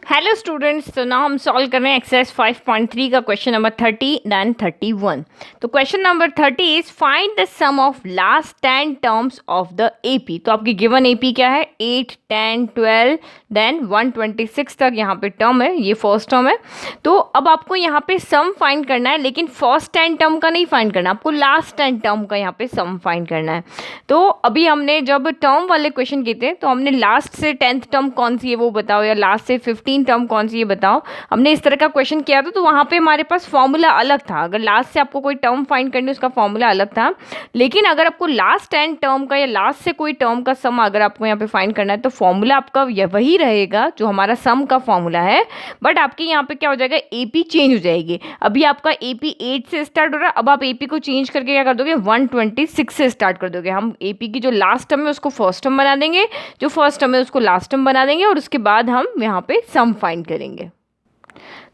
Hello students, तो now हम solve कर रहे हैं एक्सरसाइज 5.3 का क्वेश्चन नंबर 30 दैन 31। तो question number 30 is find the sum of last 10 terms of the AP. तो आपकी गिवन एपी क्या है? 8, 10, 12 देन 126 तक यहाँ पे टर्म है, ये फर्स्ट टर्म है। तो अब आपको यहाँ पे सम फाइंड करना है, लेकिन फर्स्ट 10 टर्म का नहीं फाइंड करना, आपको लास्ट 10 टर्म का यहाँ पे सम फाइंड करना है। तो अभी हमने जब टर्म वाले क्वेश्चन किए थे तो हमने लास्ट से 10th टर्म कौन सी है वो बताओ, या लास्ट से 15 टर्म कौन सी है बताओ, हमने इस तरह का क्वेश्चन किया था। तो वहाँ पे हमारे पास फॉर्मूला अलग था, अगर लास्ट से आपको कोई टर्म फाइंड करनी उसका फॉर्मूला अलग था। लेकिन अगर आपको लास्ट 10 टर्म का या लास्ट से कोई टर्म का सम अगर आपको यहाँ पे फाइंड करना है तो फॉर्मूला आपका वही रहेगा जो हमारा सम का फॉर्मूला है। बट आपके यहाँ पे क्या हो जाएगा, एपी चेंज हो जाएगी। अभी आपका एपी 8 से स्टार्ट हो रहा है, अब आप एपी को चेंज करके क्या कर दोगे, 126 से स्टार्ट कर दोगे। हम एपी की जो लास्ट टर्म है उसको फर्स्ट टर्म बना देंगे, जो फर्स्ट टर्म है उसको लास्ट टर्म बना देंगे, और उसके बाद हम यहाँ पे सम फाइंड करेंगे।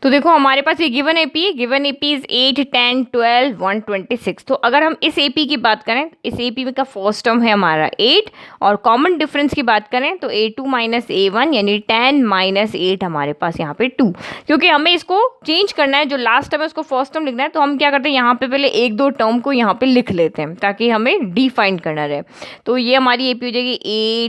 तो देखो हमारे पास ये गिवन एपी है, गिवन एपी इज 8, 10, 12, 126। तो अगर हम इस एपी की बात करें, इस एपी का फर्स्ट टर्म है हमारा 8, और कॉमन डिफरेंस की बात करें तो a2 माइनस a1 यानी 10 माइनस 8 हमारे पास यहाँ पे 2। क्योंकि हमें इसको चेंज करना है, जो लास्ट टर्म है उसको फर्स्ट टर्म लिखना है, तो हम क्या करते हैं यहाँ पे पहले एक दो टर्म को यहाँ पे लिख लेते हैं ताकि हमें डिफाइन करना रहे। तो ये हमारी एपी हो जाएगी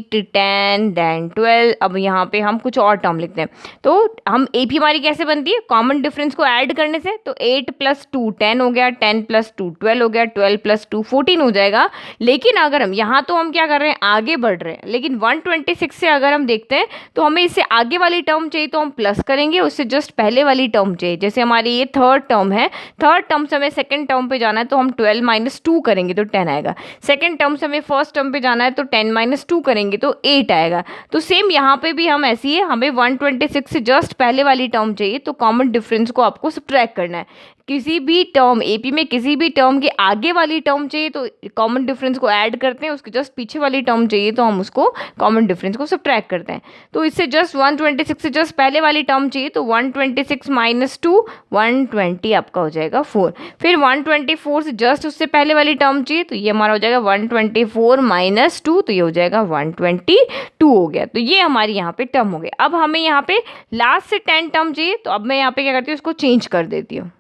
8, 10 देन 12। अब यहाँ पे हम कुछ और टर्म लिखते हैं। तो हम एपी हमारी कैसे बनती है, कॉमन डिफरेंस को ऐड करने से। तो 8 प्लस 2 10 हो गया, 10 प्लस 2 12 हो गया, 12 प्लस 2 14 हो जाएगा। लेकिन अगर हम यहाँ तो हम क्या कर रहे हैं, आगे बढ़ रहे हैं, लेकिन 126 से अगर हम देखते हैं तो हमें इससे आगे वाली टर्म चाहिए तो हम प्लस करेंगे, उससे जस्ट पहले वाली टर्म चाहिए। जैसे हमारी ये थर्ड टर्म है, थर्ड टर्म से हमें सेकेंड टर्म पे जाना है तो हम 12 माइनस 2 करेंगे तो 10 आएगा। सेकेंड टर्म से हमें फर्स्ट टर्म पे जाना है तो 10 माइनस 2 करेंगे तो 8 आएगा। तो सेम यहाँ पे भी हम ऐसी है, हमें 126 से जस्ट पहले वाली टर्म चाहिए, तो कॉमन डिफरेंस को आपको सब्ट्रैक्ट करना है। किसी भी टर्म एपी में किसी भी टर्म के आगे वाली टर्म चाहिए तो कॉमन डिफरेंस को ऐड करते हैं, उसके जस्ट पीछे वाली टर्म चाहिए तो हम उसको कॉमन डिफरेंस को सब्ट्रैक्ट करते हैं। तो इससे जस्ट 126 से जस्ट पहले वाली टर्म चाहिए तो 126 माइनस 2 120 आपका हो जाएगा 4। फिर 124 से जस्ट उससे पहले वाली टर्म चाहिए तो ये हमारा हो जाएगा 124 माइनस 2, तो ये हो जाएगा 122 हो गया। तो ये हमारी यहाँ पे टर्म हो गई। अब हमें यहाँ पे लास्ट से 10 टर्म चाहिए, तो अब मैं यहाँ पे क्या करती हूँ, उसको चेंज कर देती हूँ।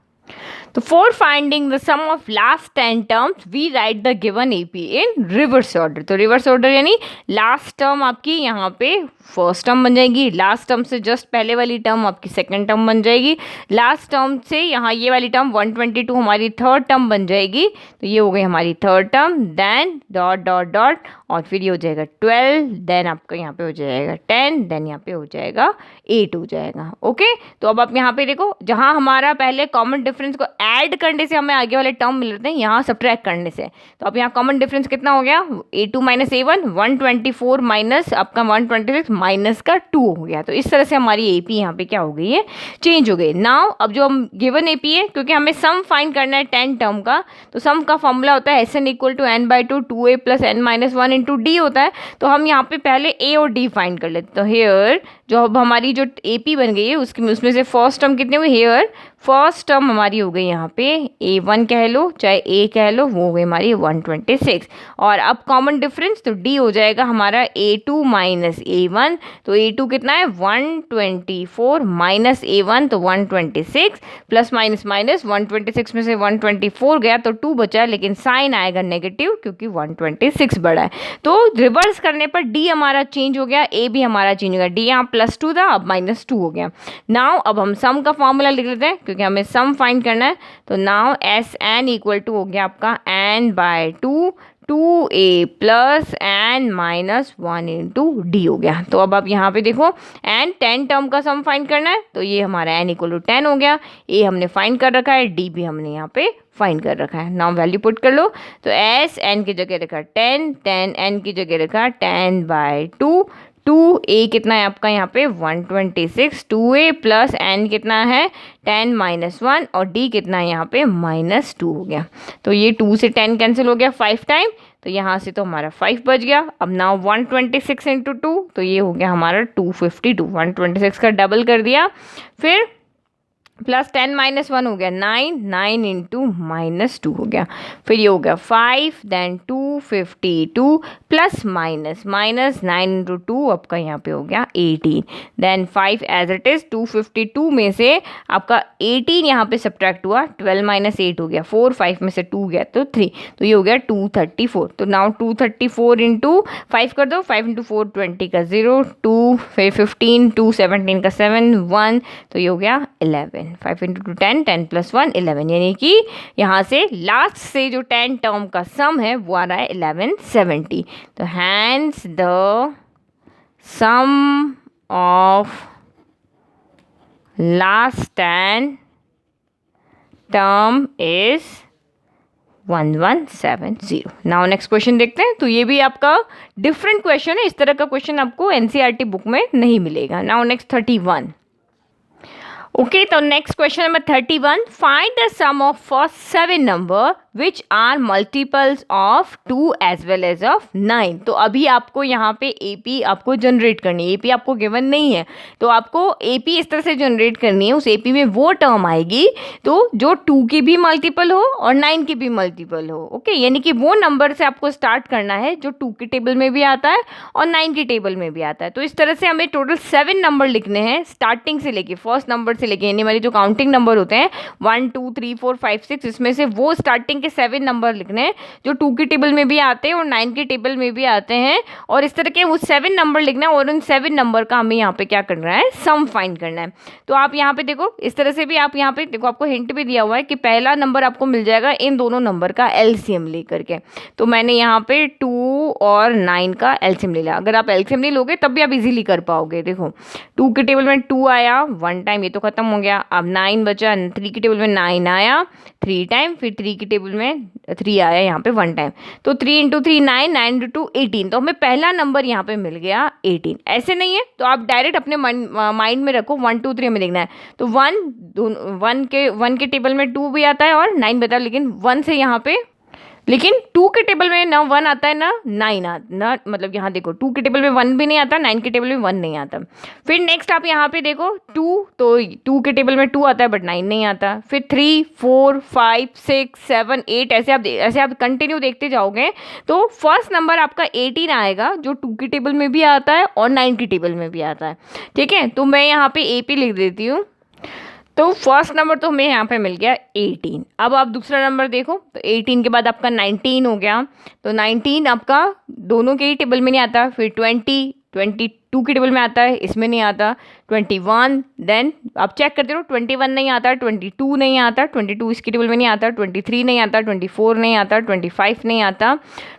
तो for finding the sum of last 10 terms we write the given AP in reverse order. तो रिवर्स ऑर्डर यानी लास्ट टर्म आपकी यहाँ पे फर्स्ट टर्म बन जाएगी, लास्ट टर्म से जस्ट पहले वाली टर्म आपकी सेकंड टर्म बन जाएगी, लास्ट टर्म से यहाँ ये वाली टर्म 122 हमारी थर्ड टर्म बन जाएगी। तो ये हो गई हमारी third term, then dot dot dot, और फिर ये हो जाएगा 12, देन आपका यहाँ पे हो जाएगा 10, देन यहाँ पे हो जाएगा 8 हो जाएगा। ओके, तो अब आप यहाँ पे देखो, जहाँ हमारा पहले कॉमन डिफरेंस को ऐड करने से हमें आगे वाले टर्म मिल रहे हैं, यहाँ सब्ट्रैक्ट करने से। तो अब यहाँ कॉमन डिफरेंस कितना हो गया, a2 माइनस a1, 124 माइनस आपका 126 माइनस का 2 हो गया। तो इस तरह से हमारी एपी यहाँ पे क्या हो गई है, चेंज हो गई। नाउ अब जो हम गिवन एपी है, क्योंकि हमें सम फाइंड करना है 10 टर्म का, तो सम का फॉर्मूला होता है SN equal to n/2 2a plus n minus 1 into D होता है। तो हम यहाँ पे पहले ए और डी फाइंड कर लेते। तो हेयर जो अब हमारी जो एपी बन गई है उसमें से फर्स्ट टर्म कितने हुए, हेयर फर्स्ट टर्म हमारी हो गई यहाँ पे a1 कह लो चाहे a कह लो, वो हो गई हमारी 126। और अब कॉमन डिफरेंस तो d हो जाएगा हमारा a2 माइनस a1। तो a2 कितना है 124 माइनस a1 तो 126, प्लस माइनस माइनस 126 में से 124 गया तो 2 बचा, लेकिन साइन आएगा नेगेटिव क्योंकि 126 बड़ा है। तो रिवर्स करने पर d हमारा चेंज हो गया, a भी हमारा चेंज हो गया। d यहाँ +2 था, अब -2 हो गया। नाउ अब हम सम का फॉर्मूला लिख लेते हैं क्योंकि हमें सम फाइंड करना है। तो नाउ SN इक्वल टू हो गया आपका n/2 2a plus n minus 1 into D हो गया। तो अब आप यहाँ पे देखो n 10 टर्म का सम फाइंड करना है, तो ये हमारा n इक्वल टू 10 हो गया, a हमने फाइंड कर रखा है, d भी हमने यहाँ पे फाइंड कर रखा है। नाउ वैल्यू पुट कर लो। तो s n की जगह रखा 10, 10 n की जगह रखा 10/2, 2a कितना है आपका यहाँ पे 126, 2a प्लस n कितना है 10 माइनस 1, और d कितना है यहाँ पे -2 हो गया। तो ये 2 से 10 कैंसिल हो गया 5 टाइम, तो यहाँ से तो हमारा 5 बच गया। अब नाउ 126 इंटू 2, तो ये हो गया हमारा 252, 126 का डबल कर दिया, फिर प्लस 10 माइनस 1 हो गया 9, 9 इंटू -2 हो गया, फिर ये हो गया 5, देन 2 252 प्लस माइनस 9 इंटू 2 आपका यहाँ पे हो गया 18, देन 5 एज इट इज। 252 में से आपका 18 यहाँ पे सब्ट्रैक्ट हुआ, 12 माइनस 8 हो गया 4, 5 में से 2 गया तो 3, तो ये हो गया 234। तो नाउ 234 इंटू 5 कर दो, 5 इंटू 4 20 का 0, 2 फिर 15, 2 17 का 7, 1, तो ये हो गया 11। 5 इंटू 2 10, 10 प्लस 1 11, यानी कि यहाँ से लास्ट से जो 10 टर्म का सम है वो आ रहा है 1170। तो hence the sum of last 10 term is 1170। Now next question देखते हैं। तो ये भी आपका डिफरेंट क्वेश्चन है, इस तरह का क्वेश्चन आपको एनसीईआरटी बुक में नहीं मिलेगा। Now next 31। ओके, तो next question number 31, find the sum of first 7 number which are multiples of 2 as well as of 9। तो अभी आपको यहाँ पे एपी आपको जनरेट करनी है, एपी आपको गिवन नहीं है, तो आपको एपी इस तरह से जनरेट करनी है। उस एपी में वो टर्म आएगी तो जो 2 की भी मल्टीपल हो और 9 की भी मल्टीपल हो। ओके, यानी कि वो नंबर से आपको स्टार्ट करना है जो 2 के टेबल में भी आता है और 9 के टेबल में भी आता है। तो इस तरह से हमें टोटल 7 नंबर लिखने हैं स्टार्टिंग से लेके, फर्स्ट नंबर से लेके, यानी हमारी जो काउंटिंग नंबर होते हैं 1 2 3 4 5 6, इसमें से वो स्टार्टिंग के 7 नंबर लिखने हैं जो 2 के टेबल में भी आते हैं और 9 के टेबल में भी आते हैं, और इस तरह के वो 7 नंबर लिखना है और उन 7 नंबर का हमें यहाँ पे क्या करना है, सम फाइंड करना है। तो आप यहाँ पे देखो, इस तरह से भी आप यहाँ पे देखो, आपको हिंट भी दिया हुआ है कि पहला नंबर आपको मिल जाएगा इन दोनों नंबर का एलसीएम लेकर के। तो मैंने यहाँ पे 2 और 9 का एलसीएम ले लिया। अगर आप एलसीएम नहीं लोगे तब भी आप इजीली कर पाओगे। देखो 2 के टेबल में 2 आया 1 टाइम, ये तो खत्म हो गया। अब 9 बचा, 3 के टेबल में 9 आया 3 टाइम, फिर 3 के टेबल में 3 आया यहाँ पे 1 टाइम। तो 3 इंटू 3 9, 9 इंटू 2 18। तो हमें पहला नंबर यहाँ पे मिल गया 18। ऐसे नहीं है तो आप डायरेक्ट अपने माइंड में रखो 1 2 3 में देखना है। तो 1 के टेबल में 2 भी आता है और 9 बता, लेकिन 1 से यहाँ पे, लेकिन 2 के टेबल में ना 1 आता है ना 9 ना, मतलब यहाँ देखो 2 के टेबल में 1 भी नहीं आता, 9 के टेबल में 1 नहीं आता। फिर नेक्स्ट आप यहाँ पे देखो 2, तो 2 के टेबल में 2 आता है बट 9 नहीं आता। फिर 3 4 5 6 7 8, ऐसे आप कंटिन्यू देखते जाओगे तो फर्स्ट नंबर आपका 18 आएगा जो 2 के टेबल में भी आता है और 9 के टेबल में भी आता है। ठीक है, तो मैं यहाँ पे AP लिख देती हूँ। तो फर्स्ट नंबर तो हमें यहाँ पे मिल गया 18। अब आप दूसरा नंबर देखो, तो 18 के बाद आपका 19 हो गया। तो 19 आपका दोनों के ही टेबल में नहीं आता। फिर 22 के टेबल में आता है, इसमें नहीं आता। 21, देन आप चेक करते रहो, 21 नहीं आता, 22 नहीं आता, 22 इसके टेबल में नहीं आता, 23 नहीं आता, 24 नहीं आता, 25 नहीं आता,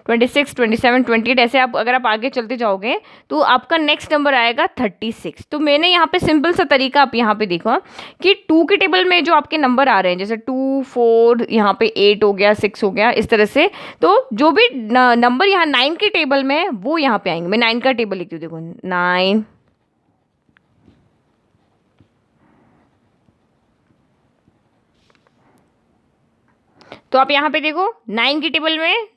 26 27 28, ऐसे आप अगर आप आगे चलते जाओगे तो आपका नेक्स्ट नंबर आएगा 36। तो मैंने यहाँ पे सिंपल सा तरीका आप यहाँ पे देखा कि 2 के टेबल में जो आपके नंबर आ रहे हैं, जैसे 2 4 यहाँ पे 8 हो गया, 6 हो गया, इस तरह से, तो जो भी नंबर यहाँ 9 के टेबल में वो यहाँ पे आएंगे। मैं 9 का टेबल लिखती हूँ, देखो 9, तो आप यहाँ पे देखो 9 के टेबल में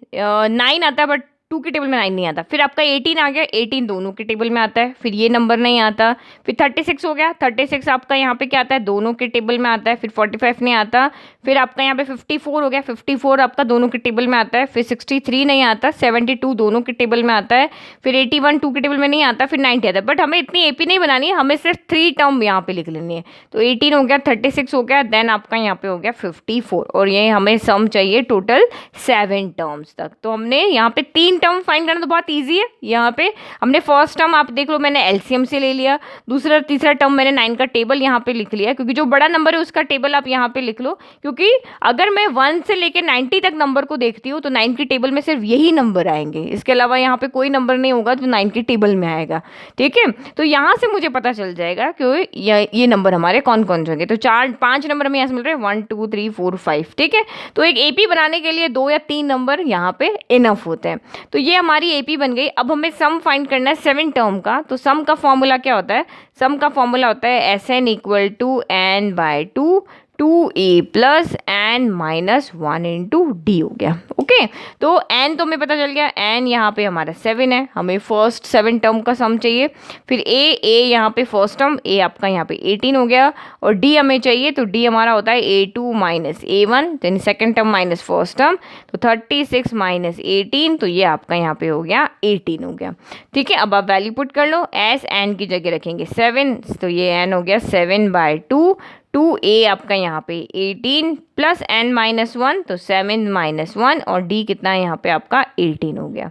9 आता है बट 2 के टेबल में 9 नहीं आता। फिर आपका 18 आ गया, 18 दोनों के टेबल में आता है, फिर ये नंबर नहीं आता। फिर 36 हो गया, 36 आपका यहाँ पे क्या आता है, दोनों के टेबल में आता है। फिर 45 नहीं आता। फिर आपका यहाँ पे 54 हो गया, 54 आपका दोनों के टेबल में आता है। फिर 63 नहीं आता, 72 दोनों के टेबल में आता है। फिर 81 2 के टेबल में नहीं आता, फिर 90 आता है। बट हमें इतनी AP नहीं बनानी है, हमें सिर्फ 3 टर्म यहाँ पे लिख लेनी है। तो 18 हो गया, 36 हो गया, देन आपका यहाँ पे हो गया 54, और ये हमें सम चाहिए टोटल 7 टर्म्स तक। तो हमने यहाँ पे 3 टर्म फाइंड करना तो बहुत इजी है। यहाँ पे हमने फर्स्ट टर्म आप देख लो, मैंने एलसीएम से ले लिया। दूसरा तीसरा टर्म मैंने 9 का टेबल यहाँ पे लिख लिया, क्योंकि जो बड़ा नंबर है उसका टेबल आप यहाँ पे लिख लो। क्योंकि अगर मैं 1 से लेके 90 तक नंबर को देखती हूँ तो 9 के टेबल में सिर्फ यही नंबर आएंगे, इसके अलावा यहाँ पे कोई नंबर नहीं होगा जो 9 के टेबल में आएगा। ठीक है, तो यहाँ से मुझे पता चल जाएगा कि ये नंबर हमारे कौन कौन से होंगे। तो 5 नंबर हमें यहाँ से मिल रहे हैं, 1 2 3 4 5। ठीक है, तो एक AP बनाने के लिए 2 या 3 नंबर यहाँ पे इनफ होते हैं। तो ये हमारी AP बन गई। अब हमें सम फाइंड करना है 7 टर्म का। तो सम का फॉर्मूला क्या होता है, सम का फॉर्मूला होता है SN = N/2 2a plus N minus 1 into D हो गया। ओके, तो n तो हमें पता चल गया, n यहाँ पे हमारा 7 है, हमें फर्स्ट 7 टर्म का सम चाहिए। फिर a यहाँ पे फर्स्ट टर्म a आपका यहाँ पे 18 हो गया, और d हमें चाहिए, तो d हमारा होता है a2 माइनस a1, यानी second term minus first term, तो 36 माइनस 18, तो ये आपका यहाँ पे हो गया 18 हो गया। ठीक है, अब आप वैल्यू पुट कर लो, s n की जगह रखेंगे 7, तो ये n हो गया 7/2, 2a आपका यहाँ पे 18 प्लस n माइनस 1, तो 7 माइनस 1, और d कितना है यहाँ पे आपका 18 हो गया।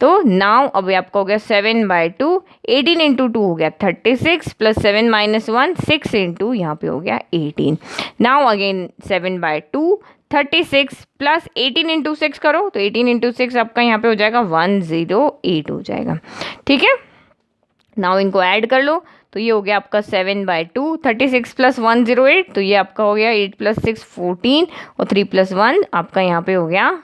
तो नाउ अभी आपका हो गया 7/2, 18 इंटू 2 हो गया 36, प्लस 7 माइनस 1 6 इंटू यहाँ पे हो गया 18। नाउ अगेन 7/2, 36 प्लस 18 इंटू 6 करो, तो 18 इंटू 6 आपका यहाँ पे हो जाएगा 108 हो जाएगा। ठीक है, नाउ इनको ऐड कर लो, तो ये हो गया आपका 7/2, 36 प्लस 108, तो ये आपका हो गया 8 प्लस 6 14, और 3 प्लस 1 आपका यहाँ पे हो गया,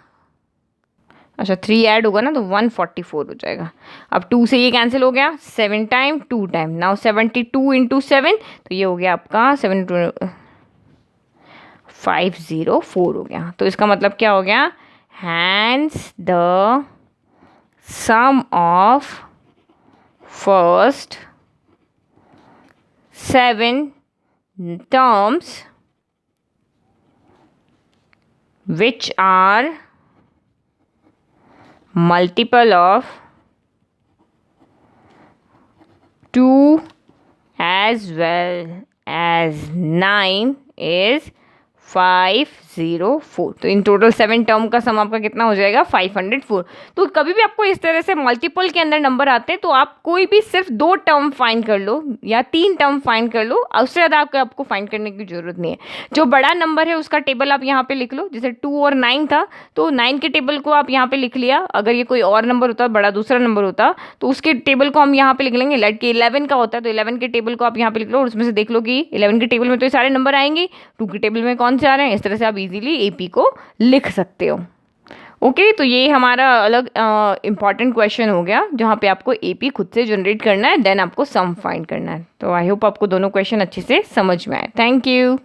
अच्छा 3 ऐड होगा ना तो 144 हो जाएगा। अब 2 से ये कैंसिल हो गया, 7 टाइम 2 टाइम, नाउ 72 इंटू 7, तो ये हो गया आपका 504 हो गया। तो इसका मतलब क्या हो गया, hence the sum of first 7 terms which are multiple of 2 as well as 9 is 504। तो इन टोटल 7 टर्म का सम आपका कितना हो जाएगा 504। तो कभी भी आपको इस तरह से मल्टीपल के अंदर नंबर आते हैं तो आप कोई भी सिर्फ 2 टर्म फाइंड कर लो या 3 टर्म फाइंड कर लो, उससे ज़्यादा आपको फाइंड करने की जरूरत नहीं है। जो बड़ा नंबर है उसका टेबल आप यहाँ पे लिख लो, जैसे 2 और 9 था तो 9 के टेबल को आप यहाँ पे लिख लिया। अगर ये कोई और नंबर होता, बड़ा दूसरा नंबर होता, तो उसके टेबल को हम यहाँ पे लिख लेंगे। लाइक 11 का होता है तो 11 के टेबल को आप यहाँ पे लिख लो, और उसमें से देख लो कि 11 के टेबल में तो ये सारे नंबर आएंगे, 2 के टेबल में कौन से आ रहे हैं। इस तरह से आप इजीली एपी को लिख सकते हो। ओके, तो ये हमारा अलग इंपॉर्टेंट क्वेश्चन हो गया जहाँ पे आपको एपी खुद से जनरेट करना है, देन आपको सम फाइंड करना है। तो आई होप आपको दोनों क्वेश्चन अच्छे से समझ में आए। Thank you.